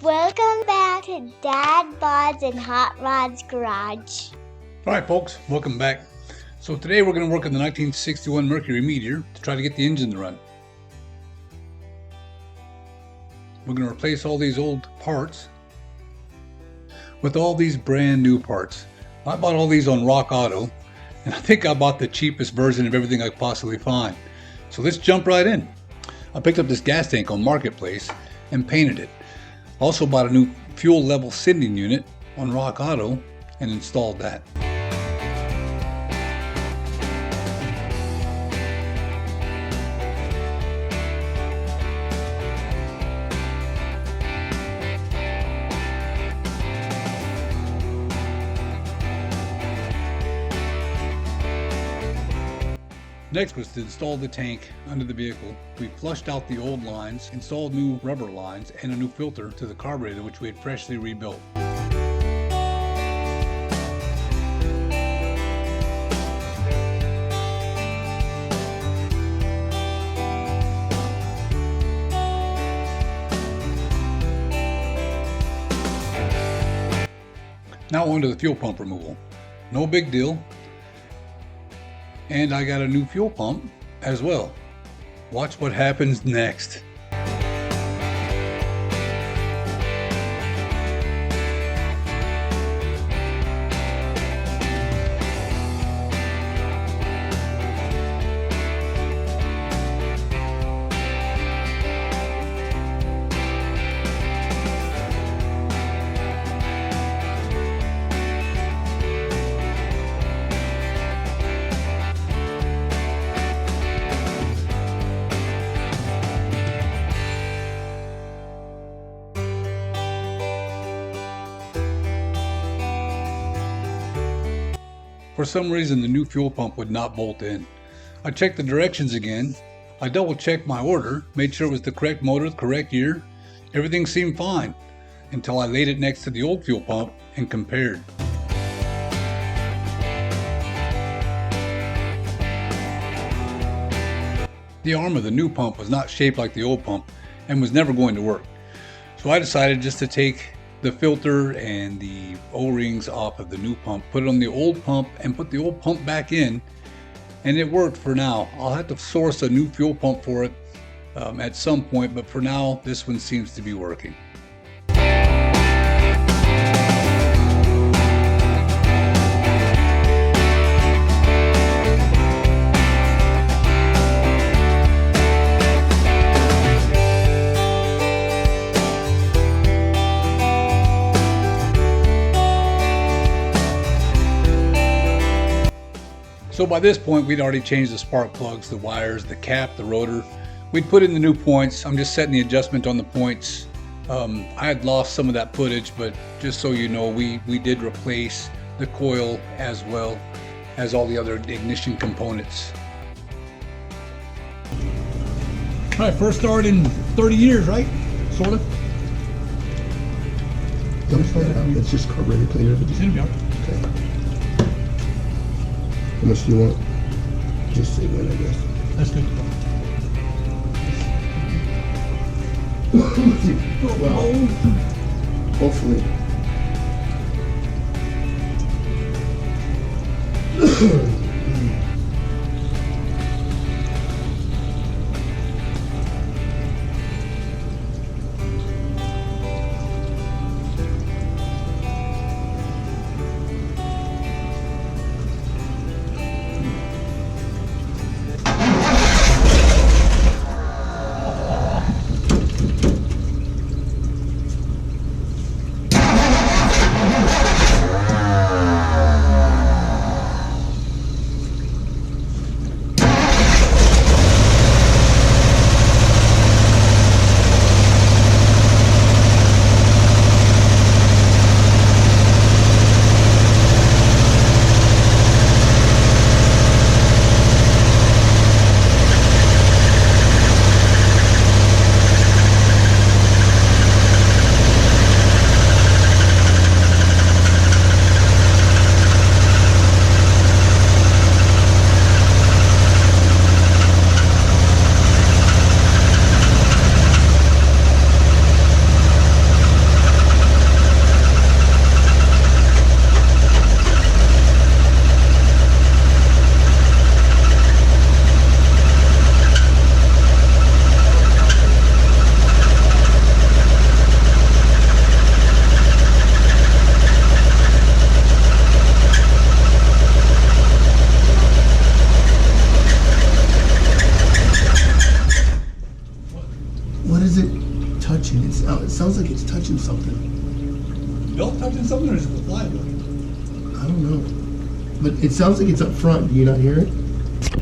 Welcome back to Dad, Bods, and Hot Rod's Garage. Alright folks, welcome back. So today we're going to work on the 1961 Mercury Meteor to try to get the engine to run. We're going to replace all these old parts with all these brand new parts. I bought all these on Rock Auto, and I think I bought the cheapest version of everything I could possibly find. So let's jump right in. I picked up this gas tank on Marketplace and painted it. Also bought a new fuel level sending unit on Rock Auto and installed that. Next was to install the tank under the vehicle. We flushed out the old lines, installed new rubber lines, and a new filter to the carburetor, which we had freshly rebuilt. Now on to the fuel pump removal. No big deal. And I got a new fuel pump as well. Watch what happens next. For some reason, the new fuel pump would not bolt in. I checked the directions again. I double checked my order, made sure it was the correct motor, the correct year. Everything seemed fine until I laid it next to the old fuel pump and compared. The arm of the new pump was not shaped like the old pump and was never going to work. So I decided just to take the filter and the O-rings off of the new pump, put it on the old pump, and put the old pump back in, and it worked for now. I'll have to source a new fuel pump for it at some point, but for now this one seems to be working. So by this point, we'd already changed the spark plugs, the wires, the cap, the rotor. We'd put in the new points. I'm just setting the adjustment on the points. I had lost some of that footage, but just so you know, we did replace the coil as well as all the other ignition components. All right, first start in 30 years, right? Sort of? It's just carburetor cleaner. Okay. How much do you want? Just say when, I guess. That's good. Well, hopefully. sounds like it's touching something. Belt touching something, or is it the flywheel? I don't know. But it sounds like it's up front. Do you not hear it? This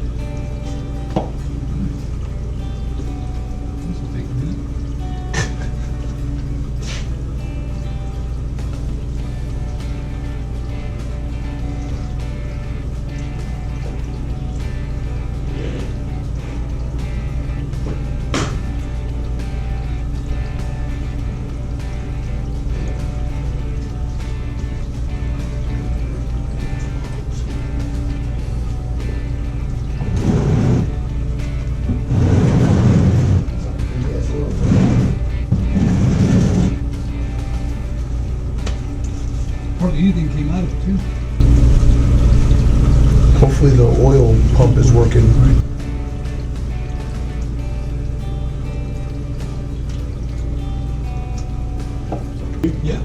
will take a minute. Hardly anything came out of it, too. Hopefully the oil pump is working. Yeah.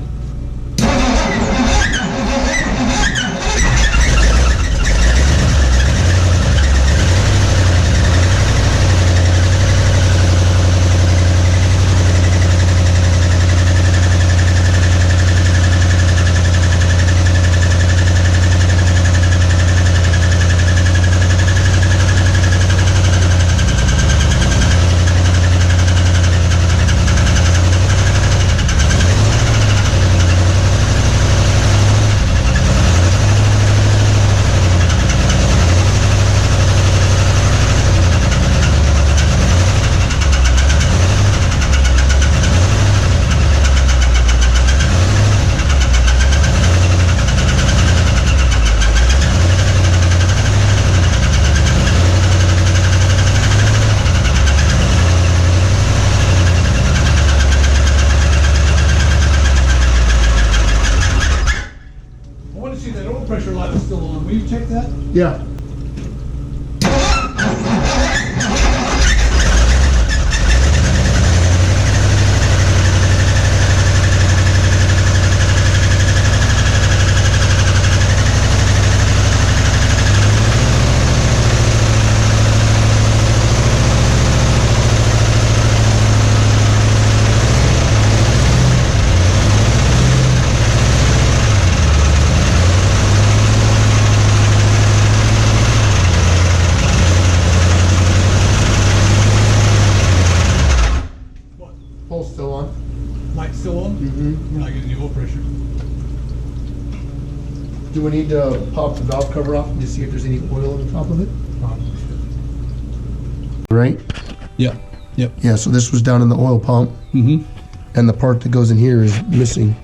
I want to see that oil pressure light is still on. Will you check that? Yeah. Pulse still on. Light still on? Mm-hmm. We're not getting any oil pressure. Do we need to pop the valve cover off to see if there's any oil on the top of it? Probably should. Right? Yeah. Yep. Yeah, so this was down in the oil pump, Mm-hmm. and the part that goes in here is missing.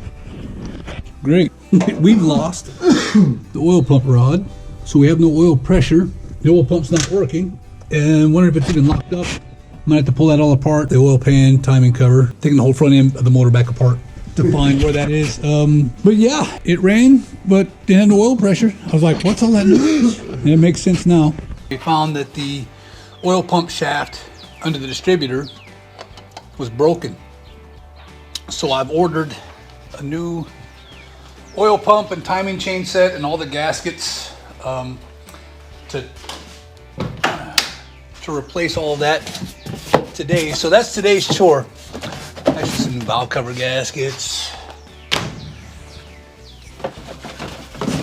Great. We've lost the oil pump rod, so we have no oil pressure. The oil pump's not working, and wondering if it's even locked up. I'm gonna have to pull that all apart, the oil pan, timing cover, taking the whole front end of the motor back apart to find where that is. But yeah, it ran, but didn't have no oil pressure. I was like, what's all that noise? And it makes sense now. We found that the oil pump shaft under the distributor was broken. So I've ordered a new oil pump and timing chain set and all the gaskets to replace all of that today. So that's today's chore. Actually, some new valve cover gaskets,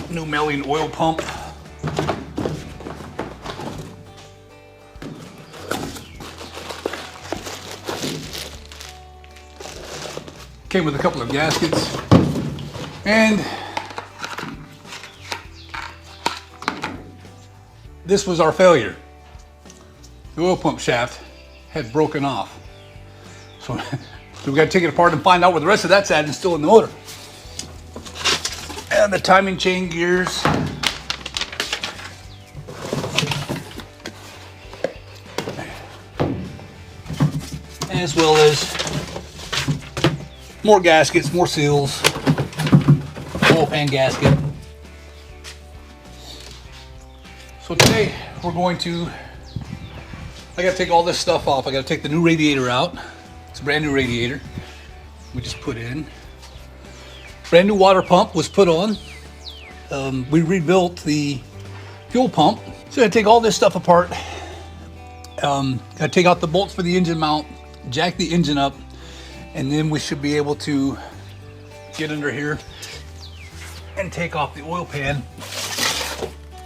new milling oil pump. Came with a couple of gaskets, and this was our failure. The oil pump shaft had broken off. So we got to take it apart and find out where the rest of that's at and still in the motor. And the timing chain gears. As well as more gaskets, more seals, oil pan gasket. So today we're going to, I gotta take all this stuff off. I gotta take the new radiator out. It's a brand new radiator we just put in. Brand new water pump was put on. We rebuilt the fuel pump. So I gotta take all this stuff apart. Gotta take out the bolts for the engine mount, jack the engine up, And then we should be able to get under here and take off the oil pan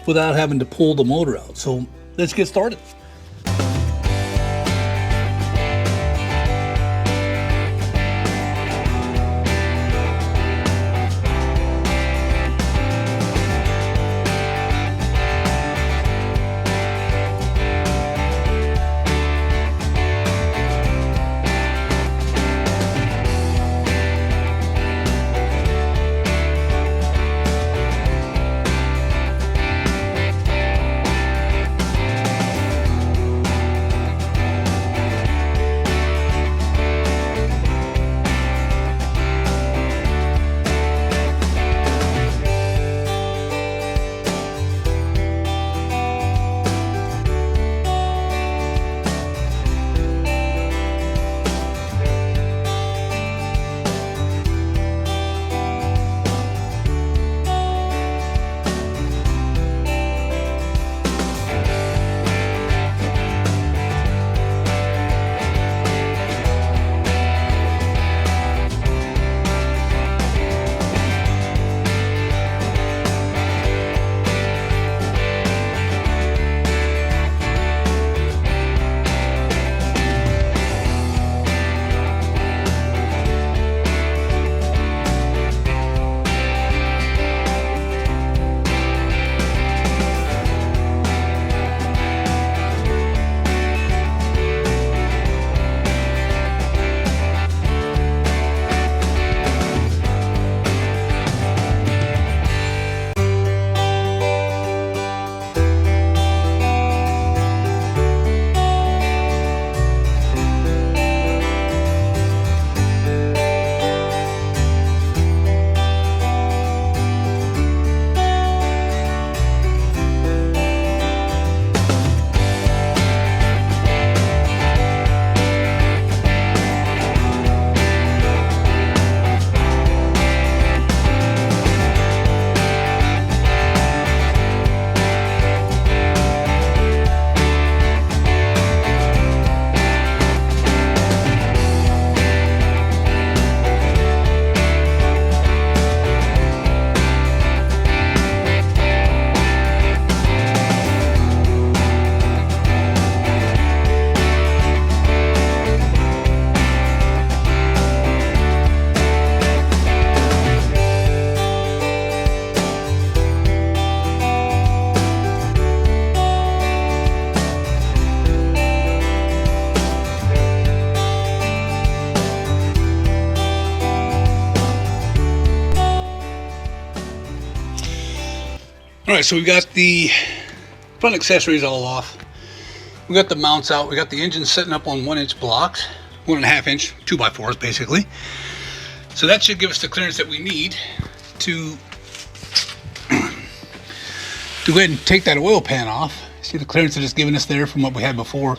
without having to pull the motor out. So let's get started. All right, so we got the front accessories all off. We got the mounts out. We got the engine setting up on 1-inch blocks, 1.5 inch 2x4s basically. So that should give us the clearance that we need to go ahead and take that oil pan off. See the clearance that it's giving us there from what we had before.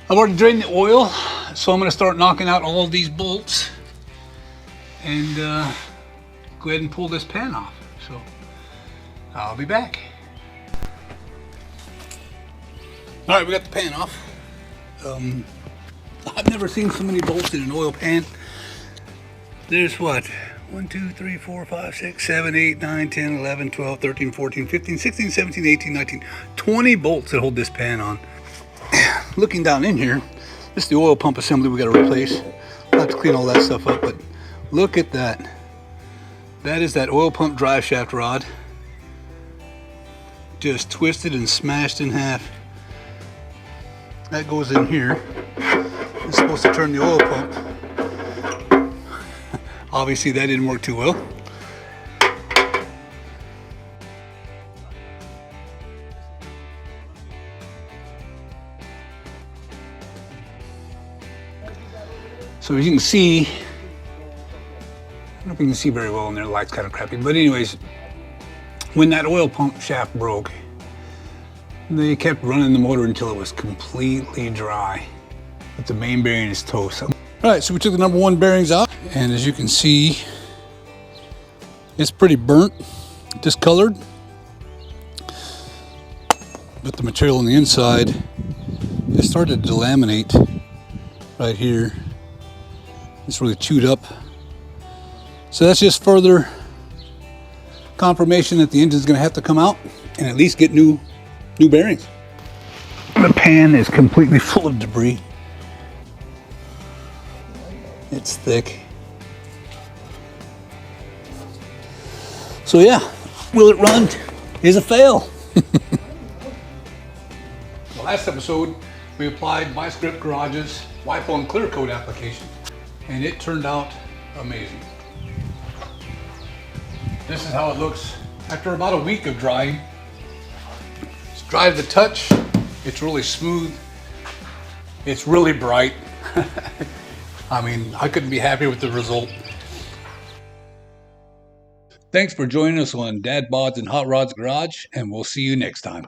I've already drained the oil, so I'm going to start knocking out all of these bolts and go ahead and pull this pan off. So I'll be back. All right, we got the pan off. I've never seen so many bolts in an oil pan. There's what? 1, 2, 3, 4, 5, 6, 7, 8, 9, 10, 11, 12, 13, 14, 15, 16, 17, 18, 19, 20 bolts that hold this pan on. Looking down in here, this is the oil pump assembly we got to replace. I'll have to clean all that stuff up, but look at that. That is that oil pump drive shaft rod. Just twisted and smashed in half. That goes in here. It's supposed to turn the oil pump. Obviously that didn't work too well. So as you can see, I don't know if you can see very well in there, the light's kind of crappy, but anyways, when that oil pump shaft broke, they kept running the motor until it was completely dry, but the main bearing is toast. All right, so we took the number 1 bearings out, and as you can see, it's pretty burnt, discolored, but the material on the inside, it started to delaminate right here. It's really chewed up. So that's just further confirmation that the engine's going to have to come out and at least get new bearings. The pan is completely full of debris. It's thick. So yeah, will it run is a fail. The last episode, we applied MyScript Garage's Wi-Fi and clear coat application, and it turned out amazing. This is how it looks after about a week of drying. It's dry to the touch. It's really smooth. It's really bright. I mean, I couldn't be happier with the result. Thanks for joining us on Dad, Bods, and Hot Rods Garage, and we'll see you next time.